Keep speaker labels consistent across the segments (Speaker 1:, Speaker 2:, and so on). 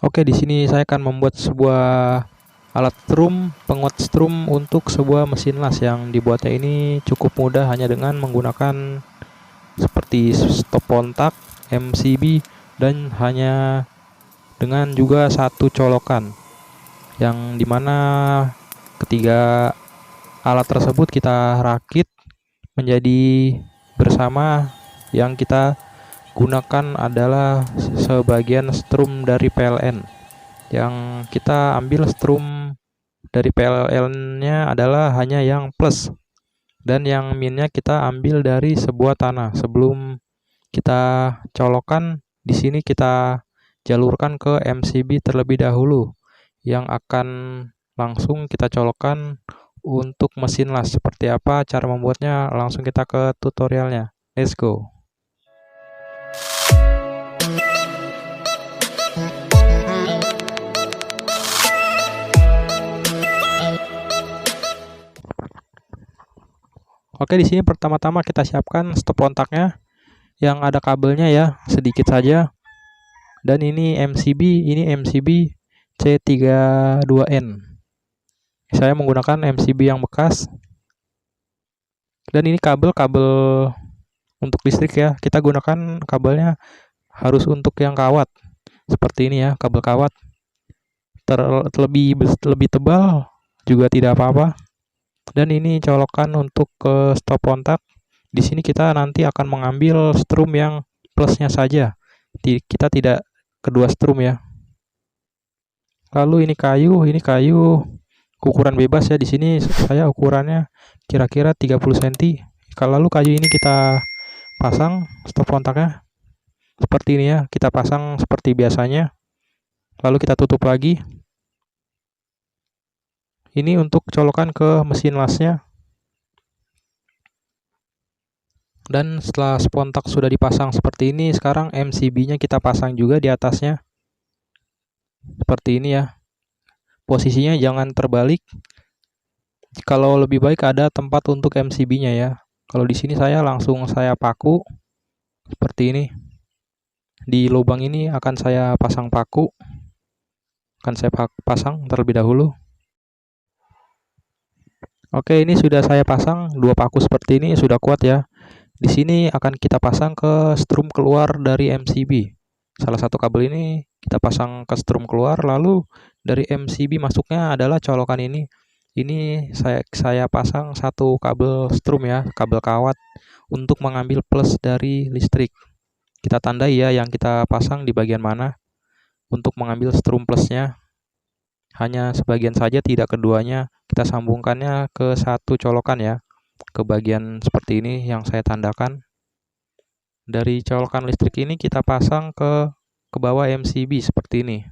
Speaker 1: Oke, di sini saya akan membuat sebuah alat strum, penguat strum untuk sebuah mesin las yang dibuatnya ini cukup mudah hanya dengan menggunakan seperti stop kontak, MCB, dan hanya dengan juga satu colokan yang dimana ketiga alat tersebut kita rakit menjadi bersama. Yang kita gunakan adalah sebagian strum dari PLN. Yang kita ambil strum dari PLN-nya adalah hanya yang plus, dan yang minnya kita ambil dari sebuah tanah. Sebelum kita colokan, di sini kita jalurkan ke MCB terlebih dahulu yang akan langsung kita colokkan untuk mesin las. Seperti apa cara membuatnya? Langsung kita ke tutorialnya. Let's go. Oke, di sini pertama-tama kita siapkan stop kontaknya yang ada kabelnya ya, sedikit saja. Dan ini MCB C32N. Saya menggunakan MCB yang bekas. Dan ini kabel untuk listrik ya. Kita gunakan kabelnya harus untuk yang kawat. Seperti ini ya, kabel kawat. Lebih tebal juga tidak apa-apa. Dan ini colokan untuk ke stop kontak. Di sini kita nanti akan mengambil strum yang plusnya saja. Kita tidak kedua strum ya. Lalu ini kayu ukuran bebas ya. Di sini saya ukurannya kira-kira 30 cm. Lalu kayu ini kita pasang stop kontaknya seperti ini ya. Kita pasang seperti biasanya. Lalu kita tutup lagi. Ini untuk colokan ke mesin lasnya. Dan setelah spontak sudah dipasang seperti ini, sekarang MCB-nya kita pasang juga di atasnya. Seperti ini ya. Posisinya jangan terbalik. Kalau lebih baik ada tempat untuk MCB-nya ya. Kalau di sini saya langsung paku seperti ini. Di lubang ini akan saya pasang paku. Akan saya pasang terlebih dahulu. Oke, ini sudah saya pasang dua paku seperti ini, sudah kuat ya. Di sini akan kita pasang ke strum keluar dari MCB. Salah satu kabel ini kita pasang ke strum keluar, lalu dari MCB masuknya adalah colokan ini. Ini saya pasang satu kabel strum ya, kabel kawat untuk mengambil plus dari listrik. Kita tandai ya yang kita pasang di bagian mana untuk mengambil strum plusnya. Hanya sebagian saja, tidak keduanya. Kita sambungkannya ke satu colokan ya, ke bagian seperti ini yang saya tandakan. Dari colokan listrik ini kita pasang ke bawah MCB seperti ini.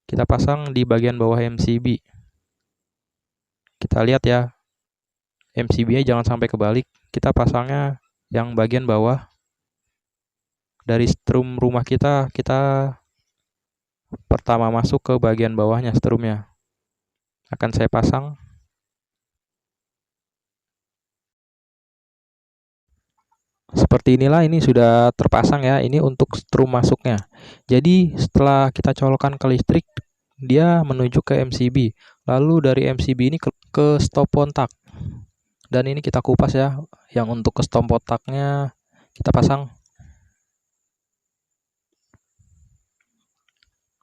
Speaker 1: Kita pasang di bagian bawah MCB. Kita lihat ya, MCB-nya jangan sampai kebalik. Kita pasangnya yang bagian bawah. Dari strum rumah kita pertama masuk ke bagian bawahnya strumnya. Akan saya pasang. Seperti inilah, ini sudah terpasang ya. Ini untuk strum masuknya. Jadi setelah kita colokan ke listrik, dia menuju ke MCB. Lalu dari MCB ini ke stop kontak. Dan ini kita kupas ya. Yang untuk ke stop kontaknya kita pasang.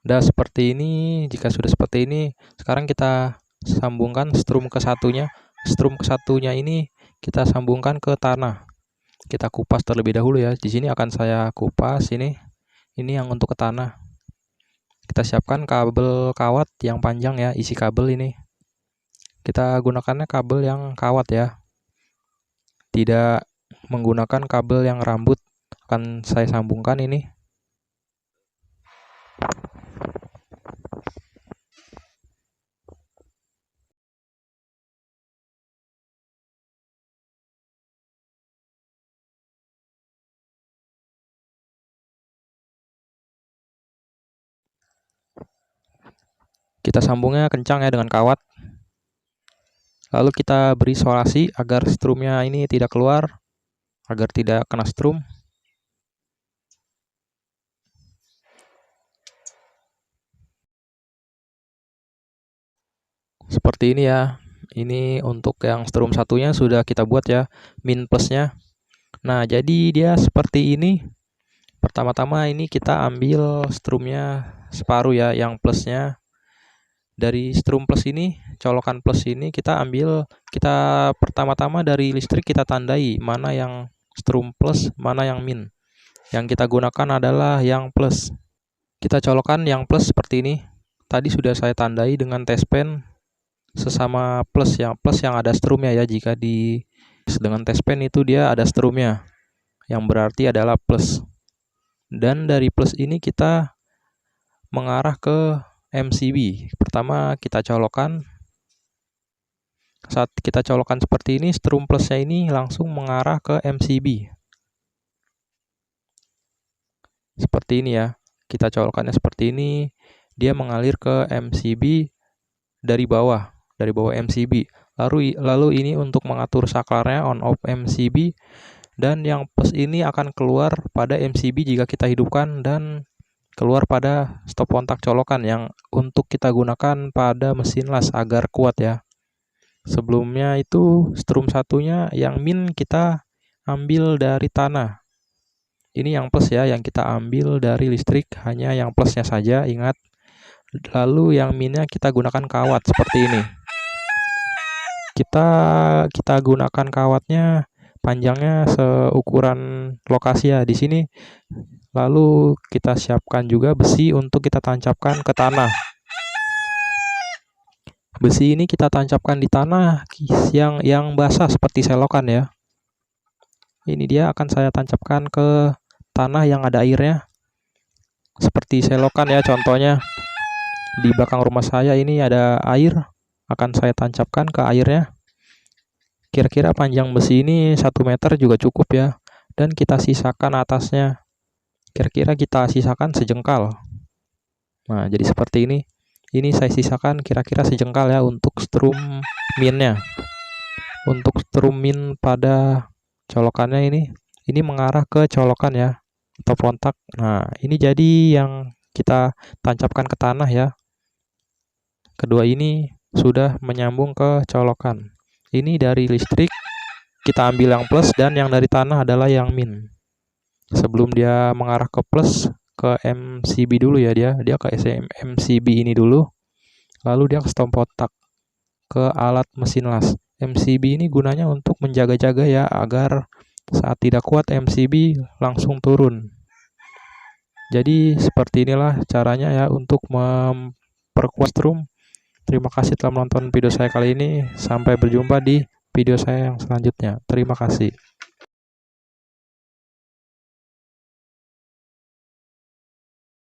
Speaker 1: Udah seperti ini. Jika sudah seperti ini, sekarang kita sambungkan strum ke satunya. Strum ke satunya ini kita sambungkan ke tanah. Kita kupas terlebih dahulu ya. Di sini akan saya kupas ini. Ini yang untuk ke tanah. Kita siapkan kabel kawat yang panjang ya, isi kabel ini. Kita gunakannya kabel yang kawat ya. Tidak menggunakan kabel yang rambut. Akan saya sambungkan ini. Kita sambungnya kencang ya dengan kawat. Lalu kita beri isolasi agar strumnya ini tidak keluar, agar tidak kena strum. Seperti ini ya. Ini untuk yang strum satunya sudah kita buat ya, min plusnya. Nah, jadi dia seperti ini. Pertama-tama ini kita ambil strumnya separuh ya, yang plusnya. Dari strum plus ini, colokan plus ini kita pertama-tama dari listrik kita tandai mana yang strum plus, mana yang min. Yang kita gunakan adalah yang plus. Kita colokan yang plus seperti ini. Tadi sudah saya tandai dengan test pen sesama plus yang ada strumnya ya. Jika dengan test pen itu dia ada strumnya, yang berarti adalah plus. Dan dari plus ini kita mengarah ke MCB. Pertama kita colokan. Saat kita colokan seperti ini, strum plusnya ini langsung mengarah ke MCB. Seperti ini ya. Kita colokannya seperti ini, dia mengalir ke MCB dari bawah MCB. Lalu ini untuk mengatur saklarnya on off MCB, dan yang plus ini akan keluar pada MCB jika kita hidupkan, dan keluar pada stop kontak colokan yang untuk kita gunakan pada mesin las agar kuat ya. Sebelumnya itu strum satunya yang min kita ambil dari tanah. Ini yang plus ya, yang kita ambil dari listrik hanya yang plusnya saja, ingat. Lalu yang minnya kita gunakan kawat seperti ini. Kita gunakan kawatnya panjangnya seukuran lokasi ya di sini. Lalu kita siapkan juga besi untuk kita tancapkan ke tanah. Besi ini kita tancapkan di tanah yang basah seperti selokan ya. Ini dia akan saya tancapkan ke tanah yang ada airnya. Seperti selokan ya contohnya. Di belakang rumah saya ini ada air, akan saya tancapkan ke airnya. Kira-kira panjang besi ini 1 meter juga cukup ya. Dan kita sisakan atasnya. Kira-kira kita sisakan sejengkal. Nah, jadi seperti ini. Ini saya sisakan kira-kira sejengkal ya untuk strum minnya. Untuk strum min pada colokannya ini mengarah ke colokan ya, atau kontak. Nah, ini jadi yang kita tancapkan ke tanah ya. Kedua ini sudah menyambung ke colokan. Ini dari listrik kita ambil yang plus, dan yang dari tanah adalah yang min. Sebelum dia mengarah ke plus, ke MCB dulu ya, dia ke MCB ini dulu. Lalu dia ke stop kontak ke alat mesin las. MCB ini gunanya untuk menjaga-jaga ya, agar saat tidak kuat MCB langsung turun. Jadi seperti inilah caranya ya untuk memperkuat strum. Terima kasih telah menonton video saya kali ini. Sampai berjumpa di video saya yang selanjutnya. Terima kasih.